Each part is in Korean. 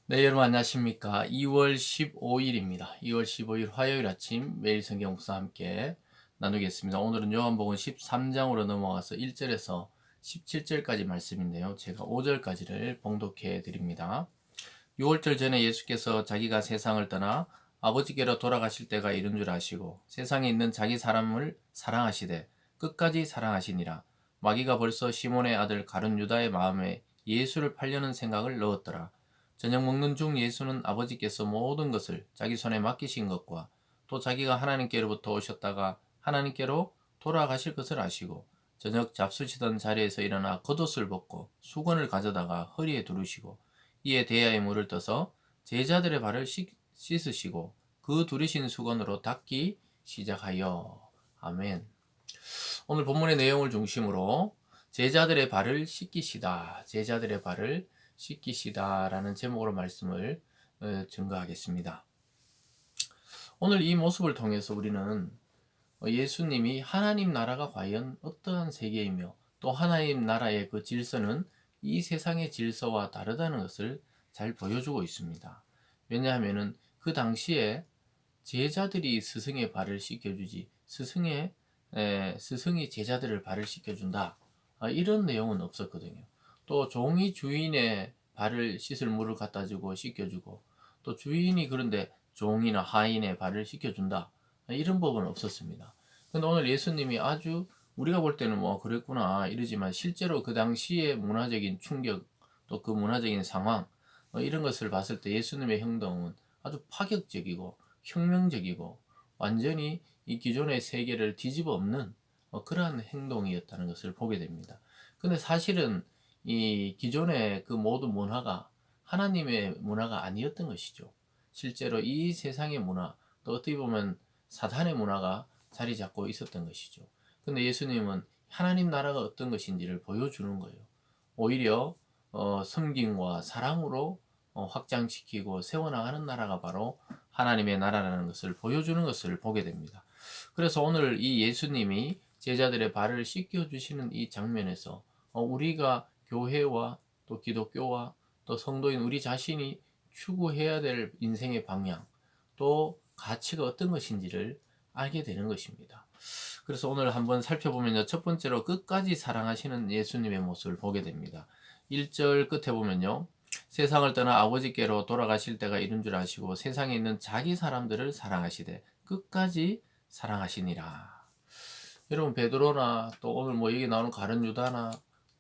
네, 여러분 안녕하십니까? 2월 15일입니다. 2월 15일 화요일 아침 매일 성경 묵상 함께 나누겠습니다. 오늘은 요한복음 13장으로 넘어가서 1절에서 17절까지 말씀인데요. 제가 5절까지를 봉독해 드립니다. 6월절 전에 예수께서 자기가 세상을 떠나 아버지께로 돌아가실 때가 이른 줄 아시고 세상에 있는 자기 사람을 사랑하시되 끝까지 사랑하시니라. 마귀가 벌써 시몬의 아들 가룟 유다의 마음에 예수를 팔려는 생각을 넣었더라. 저녁 먹는 중 예수는 아버지께서 모든 것을 자기 손에 맡기신 것과 또 자기가 하나님께로부터 오셨다가 하나님께로 돌아가실 것을 아시고 저녁 잡수시던 자리에서 일어나 겉옷을 벗고 수건을 가져다가 허리에 두르시고 이에 대야에 물을 떠서 제자들의 발을 씻으시고 그 두르신 수건으로 닦기 시작하여. 아멘. 오늘 본문의 내용을 중심으로 제자들의 발을 씻기시다, 제자들의 발을 씻기시다라는 제목으로 말씀을 증거하겠습니다. 오늘 이 모습을 통해서 우리는 예수님이 하나님 나라가 과연 어떠한 세계이며 또 하나님 나라의 그 질서는 이 세상의 질서와 다르다는 것을 잘 보여주고 있습니다. 왜냐하면 그 당시에 제자들이 스승의 발을 씻겨주지 스승이 제자들을 발을 씻겨준다, 이런 내용은 없었거든요. 또 종이 주인의 발을 씻을 물을 갖다 주고 씻겨주고 또 주인이 그런데 종이나 하인의 발을 씻겨준다, 이런 법은 없었습니다. 근데 오늘 예수님이 아주 우리가 볼 때는 뭐 그랬구나 이러지만 실제로 그 당시의 문화적인 충격 또 그 문화적인 상황, 이런 것을 봤을 때 예수님의 행동은 아주 파격적이고 혁명적이고 완전히 이 기존의 세계를 뒤집어 엎는 그러한 행동이었다는 것을 보게 됩니다. 근데 사실은 이 기존의 그 모든 문화가 하나님의 문화가 아니었던 것이죠. 실제로 이 세상의 문화, 또 어떻게 보면 사탄의 문화가 자리 잡고 있었던 것이죠. 근데 예수님은 하나님 나라가 어떤 것인지를 보여주는 거예요. 오히려 섬김과 사랑으로 확장시키고 세워나가는 나라가 바로 하나님의 나라라는 것을 보여주는 것을 보게 됩니다. 그래서 오늘 이 예수님이 제자들의 발을 씻겨 주시는 이 장면에서 우리가 교회와 또 기독교와 또 성도인 우리 자신이 추구해야 될 인생의 방향, 또 가치가 어떤 것인지를 알게 되는 것입니다. 그래서 오늘 한번 살펴보면요. 첫 번째로 끝까지 사랑하시는 예수님의 모습을 보게 됩니다. 1절 끝에 보면요. 세상을 떠나 아버지께로 돌아가실 때가 이른 줄 아시고 세상에 있는 자기 사람들을 사랑하시되 끝까지 사랑하시니라. 여러분 베드로나 또 오늘 뭐 여기 나오는 가룟 유다나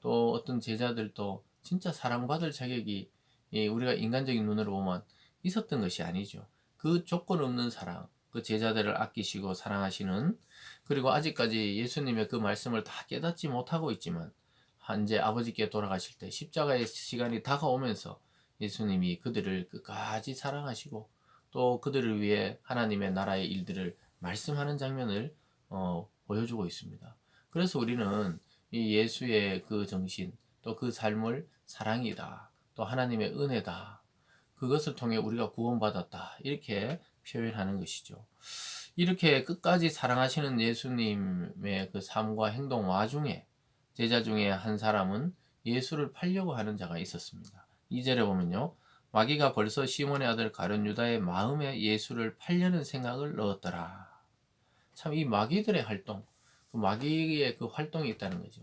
또 어떤 제자들도 진짜 사랑받을 자격이 우리가 인간적인 눈으로 보면 있었던 것이 아니죠. 그 조건 없는 사랑, 그 제자들을 아끼시고 사랑하시는, 그리고 아직까지 예수님의 그 말씀을 다 깨닫지 못하고 있지만 이제 아버지께 돌아가실 때 십자가의 시간이 다가오면서 예수님이 그들을 끝까지 사랑하시고 또 그들을 위해 하나님의 나라의 일들을 말씀하는 장면을 보여주고 있습니다. 그래서 우리는 이 예수의 그 정신, 또 그 삶을 사랑이다, 또 하나님의 은혜다, 그것을 통해 우리가 구원받았다, 이렇게 표현하는 것이죠. 이렇게 끝까지 사랑하시는 예수님의 그 삶과 행동 와중에 제자 중에 한 사람은 예수를 팔려고 하는 자가 있었습니다. 2절에 보면요. 마귀가 벌써 시몬의 아들 가룟 유다의 마음에 예수를 팔려는 생각을 넣었더라. 참 이 마귀들의 활동, 그 마귀의 그 활동이 있다는 거죠.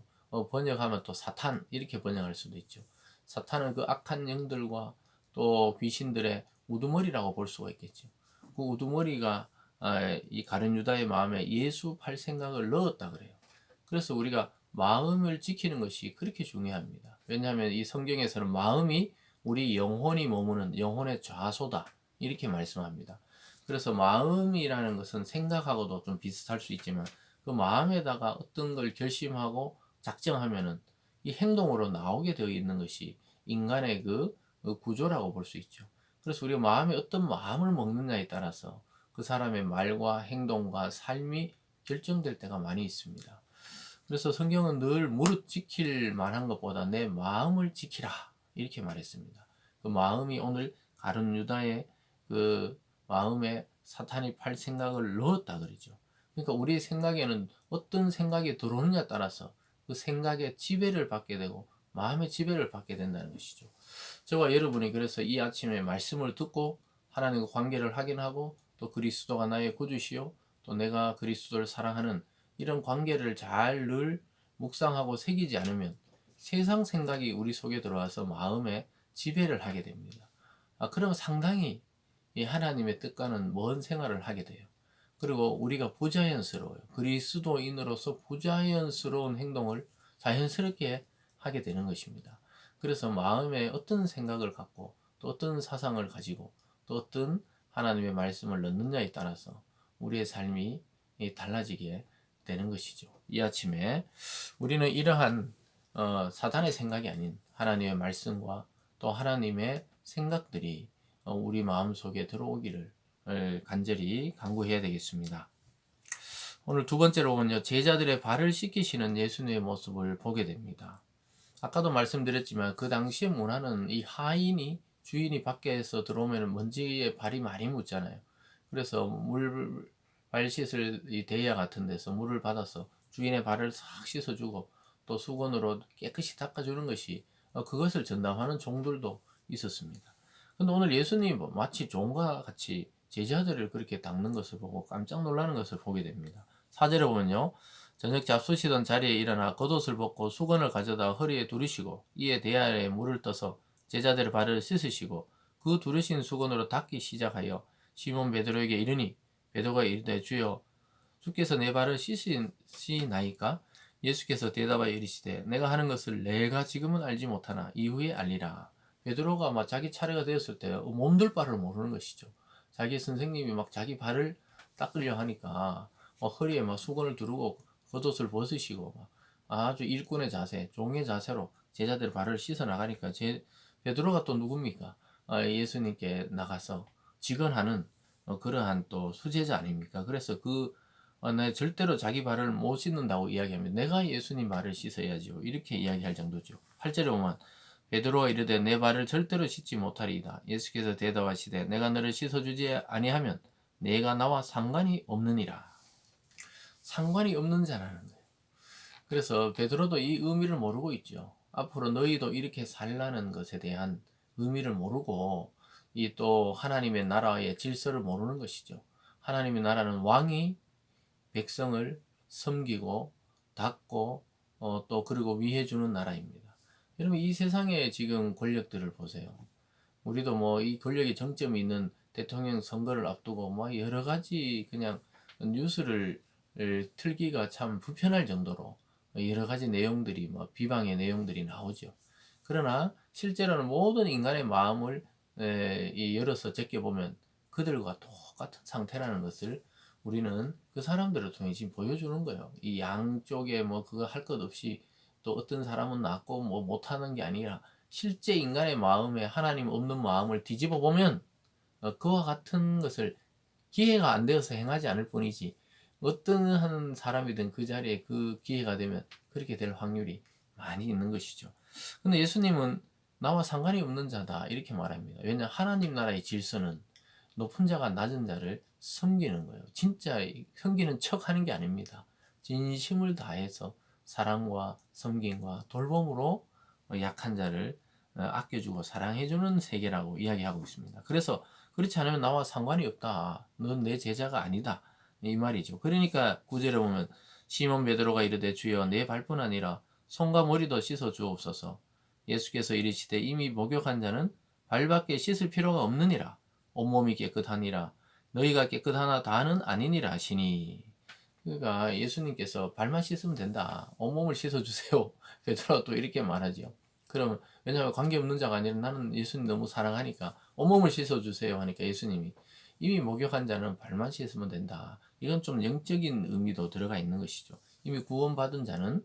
번역하면 또 사탄 이렇게 번역할 수도 있죠. 사탄은 그 악한 영들과 또 귀신들의 우두머리라고 볼 수가 있겠죠. 그 우두머리가 이 가룟 유다의 마음에 예수 팔 생각을 넣었다 그래요. 그래서 우리가 마음을 지키는 것이 그렇게 중요합니다. 왜냐하면 이 성경에서는 마음이 우리 영혼이 머무는 영혼의 좌소다, 이렇게 말씀합니다. 그래서 마음이라는 것은 생각하고도 좀 비슷할 수 있지만 그 마음에다가 어떤 걸 결심하고 작정하면은 이 행동으로 나오게 되어 있는 것이 인간의 그 구조라고 볼 수 있죠. 그래서 우리가 마음에 어떤 마음을 먹느냐에 따라서 그 사람의 말과 행동과 삶이 결정될 때가 많이 있습니다. 그래서 성경은 늘 무릇 지킬 만한 것보다 내 마음을 지키라, 이렇게 말했습니다. 그 마음이 오늘 가룟 유다의 그 마음에 사탄이 팔 생각을 넣었다 그러죠. 그러니까 우리 생각에는 어떤 생각이 들어오느냐에 따라서 그 생각에 지배를 받게 되고 마음의 지배를 받게 된다는 것이죠. 저와 여러분이 그래서 이 아침에 말씀을 듣고 하나님과 관계를 확인하고 또 그리스도가 나의 구주시요 또 내가 그리스도를 사랑하는 이런 관계를 잘 늘 묵상하고 새기지 않으면 세상 생각이 우리 속에 들어와서 마음에 지배를 하게 됩니다. 그러면 상당히 이 하나님의 뜻과는 먼 생활을 하게 돼요. 그리고 우리가 부자연스러워요. 그리스도인으로서 부자연스러운 행동을 자연스럽게 하게 되는 것입니다. 그래서 마음에 어떤 생각을 갖고 또 어떤 사상을 가지고 또 어떤 하나님의 말씀을 넣느냐에 따라서 우리의 삶이 달라지게 되는 것이죠. 이 아침에 우리는 이러한 사단의 생각이 아닌 하나님의 말씀과 또 하나님의 생각들이 우리 마음속에 들어오기를 간절히 간구해야 되겠습니다. 오늘 두 번째로 보면요. 제자들의 발을 씻기시는 예수님의 모습을 보게 됩니다. 아까도 말씀드렸지만 그 당시의 문화는 이 하인이 주인이 밖에서 들어오면 먼지에 발이 많이 묻잖아요. 그래서 발 씻을 이 대야 같은 데서 물을 받아서 주인의 발을 싹 씻어주고 또 수건으로 깨끗이 닦아주는 것이 그것을 전담하는 종들도 있었습니다. 근데 오늘 예수님이 마치 종과 같이 제자들을 그렇게 닦는 것을 보고 깜짝 놀라는 것을 보게 됩니다. 4절에 보면요. 저녁 잡수시던 자리에 일어나 겉옷을 벗고 수건을 가져다 허리에 두르시고 이에 대야에 물을 떠서 제자들의 발을 씻으시고 그 두르신 수건으로 닦기 시작하여 시몬 베드로에게 이르니 베드로가 이르되 주여 주께서 내 발을 씻으시나이까? 예수께서 대답하여 이르시되 내가 하는 것을 내가 지금은 알지 못하나 이후에 알리라. 베드로가 막 자기 차례가 되었을 때 몸둘 바를 모르는 것이죠. 자기 선생님이 막 자기 발을 닦으려 하니까 허리에 막 수건을 두르고 겉옷을 벗으시고 아주 일꾼의 자세, 종의 자세로 제자들 발을 씻어 나가니까 베드로가 또 누굽니까? 예수님께 나가서 직언하는 그러한 또 수제자 아닙니까? 그래서 내 절대로 자기 발을 못 씻는다고 이야기하면 내가 예수님 발을 씻어야죠. 이렇게 이야기할 정도죠. 8절에 보면 베드로가 이르되 내 발을 절대로 씻지 못하리이다. 예수께서 대답하시되 내가 너를 씻어주지 아니하면 내가 나와 상관이 없느니라. 상관이 없는 자라는 거예요. 그래서 베드로도 이 의미를 모르고 있죠. 앞으로 너희도 이렇게 살라는 것에 대한 의미를 모르고 이 또 하나님의 나라의 질서를 모르는 것이죠. 하나님의 나라는 왕이 백성을 섬기고 닦고 또 그리고 위해주는 나라입니다. 여러분 이 세상의 지금 권력들을 보세요. 우리도 뭐 이 권력의 정점이 있는 대통령 선거를 앞두고 뭐 여러 가지 그냥 뉴스를 틀기가 참 불편할 정도로 여러 가지 내용들이 뭐 비방의 내용들이 나오죠. 그러나 실제로는 모든 인간의 마음을 열어서 제껴보면 그들과 똑같은 상태라는 것을 우리는 그 사람들을 통해 지금 보여주는 거예요. 이 양쪽에 뭐 그거 할 것 없이 또 어떤 사람은 낫고 뭐 못하는 게 아니라 실제 인간의 마음에 하나님 없는 마음을 뒤집어 보면 그와 같은 것을 기회가 안 되어서 행하지 않을 뿐이지 어떤 한 사람이든 그 자리에 그 기회가 되면 그렇게 될 확률이 많이 있는 것이죠. 근데 예수님은 나와 상관이 없는 자다 이렇게 말합니다. 왜냐 하나님 나라의 질서는 높은 자가 낮은 자를 섬기는 거예요. 진짜 섬기는 척 하는 게 아닙니다. 진심을 다해서 사랑과 섬김과 돌봄으로 약한 자를 아껴주고 사랑해주는 세계라고 이야기하고 있습니다. 그래서 그렇지 않으면 나와 상관이 없다. 넌 내 제자가 아니다. 이 말이죠. 그러니까 구절에 보면 시몬 베드로가 이르되 주여 내 발뿐 아니라 손과 머리도 씻어 주옵소서. 예수께서 이르시되 이미 목욕한 자는 발밖에 씻을 필요가 없느니라. 온몸이 깨끗하니라. 너희가 깨끗하나 다는 아니니라 하시니. 그러니까 예수님께서 발만 씻으면 된다. 온몸을 씻어주세요. 베드로가 또 이렇게 말하죠. 그러면 왜냐하면 관계없는 자가 아니라 나는 예수님 너무 사랑하니까 온몸을 씻어주세요 하니까 예수님이 이미 목욕한 자는 발만 씻으면 된다. 이건 좀 영적인 의미도 들어가 있는 것이죠. 이미 구원받은 자는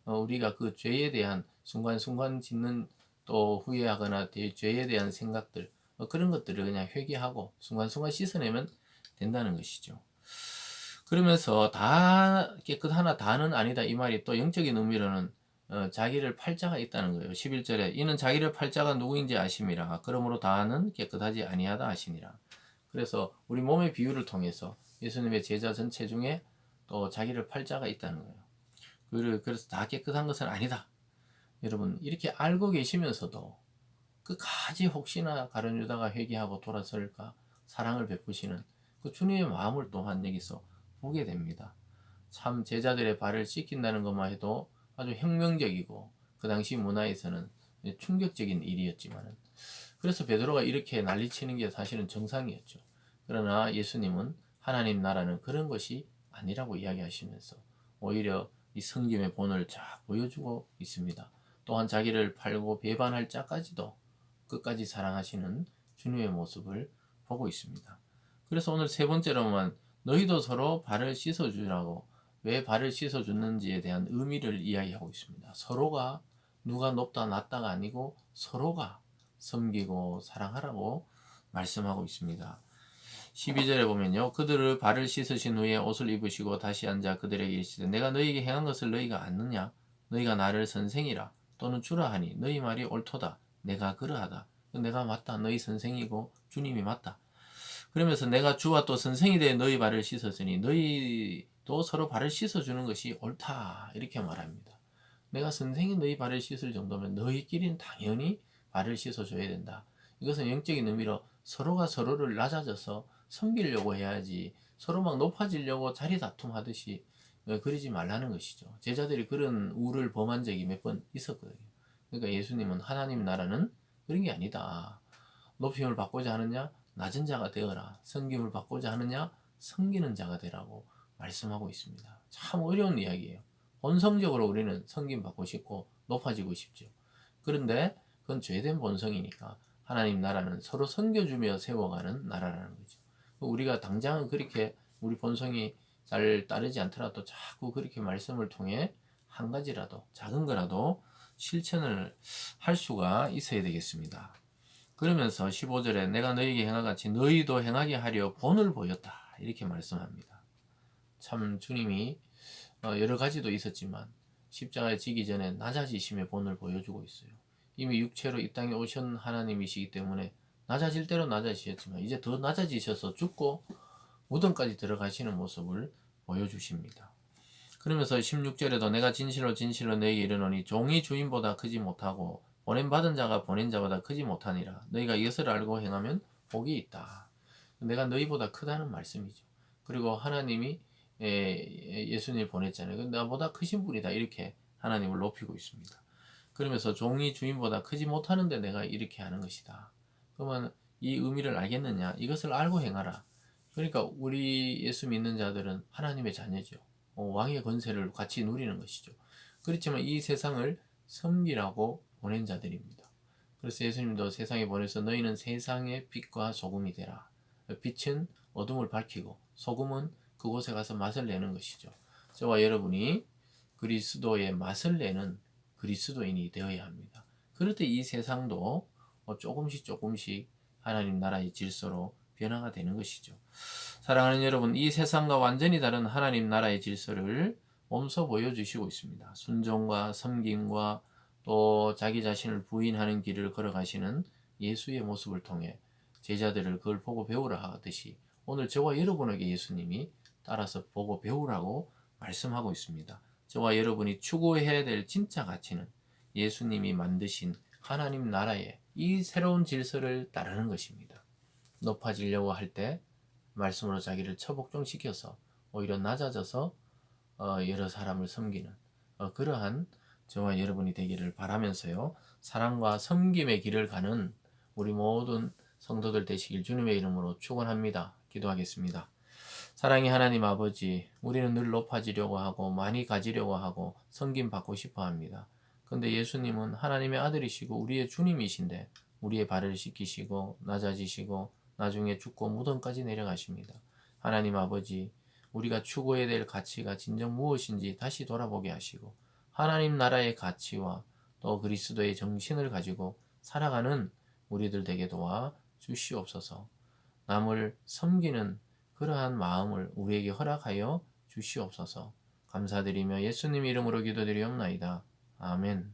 우리가 그 죄에 대한 순간순간 짓는 또 후회하거나 죄에 대한 생각들 그런 것들을 그냥 회개하고 순간순간 씻어내면 된다는 것이죠. 그러면서 다 깨끗하나 다는 아니다 이 말이 또 영적인 의미로는 자기를 팔자가 있다는 거예요. 11절에 이는 자기를 팔자가 누구인지 아심이라. 그러므로 다는 깨끗하지 아니하다 하시니라. 그래서 우리 몸의 비유를 통해서 예수님의 제자 전체 중에 또 자기를 팔자가 있다는 거예요. 그래서 다 깨끗한 것은 아니다. 여러분 이렇게 알고 계시면서도 끝까지 혹시나 가룟 유다가 회개하고 돌아설까 사랑을 베푸시는 그 주님의 마음을 또한 여기서 보게 됩니다. 참 제자들의 발을 씻긴다는 것만 해도 아주 혁명적이고 그 당시 문화에서는 충격적인 일이었지만 그래서 베드로가 이렇게 난리치는 게 사실은 정상이었죠. 그러나 예수님은 하나님 나라는 그런 것이 아니라고 이야기하시면서 오히려 이 성김의 본을 쫙 보여주고 있습니다. 또한 자기를 팔고 배반할 자까지도 끝까지 사랑하시는 주님의 모습을 보고 있습니다. 그래서 오늘 세 번째로만 너희도 서로 발을 씻어주라고 왜 발을 씻어줬는지에 대한 의미를 이야기하고 있습니다. 서로가 누가 높다 낮다가 아니고 서로가 섬기고 사랑하라고 말씀하고 있습니다. 12절에 보면요. 그들을 발을 씻으신 후에 옷을 입으시고 다시 앉아 그들에게 이르시되 내가 너희에게 행한 것을 너희가 아느냐? 너희가 나를 선생이라 또는 주라 하니 너희 말이 옳도다. 내가 그러하다. 내가 맞다. 너희 선생이고 주님이 맞다. 그러면서 내가 주와 또 선생이 되어 너희 발을 씻었으니 너희도 서로 발을 씻어주는 것이 옳다. 이렇게 말합니다. 내가 선생이 너희 발을 씻을 정도면 너희끼리는 당연히 발을 씻어줘야 된다. 이것은 영적인 의미로 서로가 서로를 낮아져서 섬기려고 해야지 서로 막 높아지려고 자리 다툼하듯이 그러지 말라는 것이죠. 제자들이 그런 우를 범한 적이 몇 번 있었거든요. 그러니까 예수님은 하나님 나라는 그런 게 아니다. 높임을 받고자 하느냐? 낮은 자가 되어라. 섬김을 받고자 하느냐? 섬기는 자가 되라고 말씀하고 있습니다. 참 어려운 이야기예요. 본성적으로 우리는 섬김 받고 싶고 높아지고 싶죠. 그런데 그건 죄된 본성이니까 하나님 나라는 서로 섬겨주며 세워가는 나라라는 거죠. 우리가 당장은 그렇게 우리 본성이 잘 따르지 않더라도 자꾸 그렇게 말씀을 통해 한 가지라도 작은 거라도 실천을 할 수가 있어야 되겠습니다. 그러면서 15절에 내가 너희에게 행한 같이 너희도 행하게 하려 본을 보였다. 이렇게 말씀합니다. 참 주님이 여러 가지도 있었지만 십자가에 지기 전에 낮아지심의 본을 보여주고 있어요. 이미 육체로 이 땅에 오신 하나님이시기 때문에 낮아질 대로 낮아지셨지만 이제 더 낮아지셔서 죽고 무덤까지 들어가시는 모습을 보여주십니다. 그러면서 16절에도 내가 진실로 진실로 너희에게 이르노니 종이 주인보다 크지 못하고 보냄받은 자가 보낸 자보다 크지 못하니라. 너희가 이것을 알고 행하면 복이 있다. 내가 너희보다 크다는 말씀이죠. 그리고 하나님이 예수님을 보냈잖아요. 나보다 크신 분이다. 이렇게 하나님을 높이고 있습니다. 그러면서 종이 주인보다 크지 못하는데 내가 이렇게 하는 것이다. 그러면 이 의미를 알겠느냐? 이것을 알고 행하라. 그러니까 우리 예수 믿는 자들은 하나님의 자녀죠. 왕의 권세를 같이 누리는 것이죠. 그렇지만 이 세상을 섬기라고 보낸 자들입니다. 그래서 예수님도 세상에 보내서 너희는 세상의 빛과 소금이 되라. 빛은 어둠을 밝히고 소금은 그곳에 가서 맛을 내는 것이죠. 저와 여러분이 그리스도의 맛을 내는 그리스도인이 되어야 합니다. 그럴 때 이 세상도 조금씩 하나님 나라의 질서로 변화가 되는 것이죠. 사랑하는 여러분, 이 세상과 완전히 다른 하나님 나라의 질서를 몸소 보여주시고 있습니다. 순종과 섬김과 또 자기 자신을 부인하는 길을 걸어가시는 예수의 모습을 통해 제자들을 그걸 보고 배우라 하듯이 오늘 저와 여러분에게 예수님이 따라서 보고 배우라고 말씀하고 있습니다. 저와 여러분이 추구해야 될 진짜 가치는 예수님이 만드신 하나님 나라의 이 새로운 질서를 따르는 것입니다. 높아지려고 할 때 말씀으로 자기를 처복종시켜서 오히려 낮아져서 여러 사람을 섬기는 그러한 저와 여러분이 되기를 바라면서요. 사랑과 섬김의 길을 가는 우리 모든 성도들 되시길 주님의 이름으로 축원합니다. 기도하겠습니다. 사랑의 하나님 아버지, 우리는 늘 높아지려고 하고 많이 가지려고 하고 섬김 받고 싶어 합니다. 그런데 예수님은 하나님의 아들이시고 우리의 주님이신데 우리의 발을 씻기시고 낮아지시고 나중에 죽고 무덤까지 내려가십니다. 하나님 아버지, 우리가 추구해야 될 가치가 진정 무엇인지 다시 돌아보게 하시고 하나님 나라의 가치와 또 그리스도의 정신을 가지고 살아가는 우리들 되게 도와 주시옵소서. 남을 섬기는 그러한 마음을 우리에게 허락하여 주시옵소서. 감사드리며 예수님 이름으로 기도드리옵나이다. 아멘.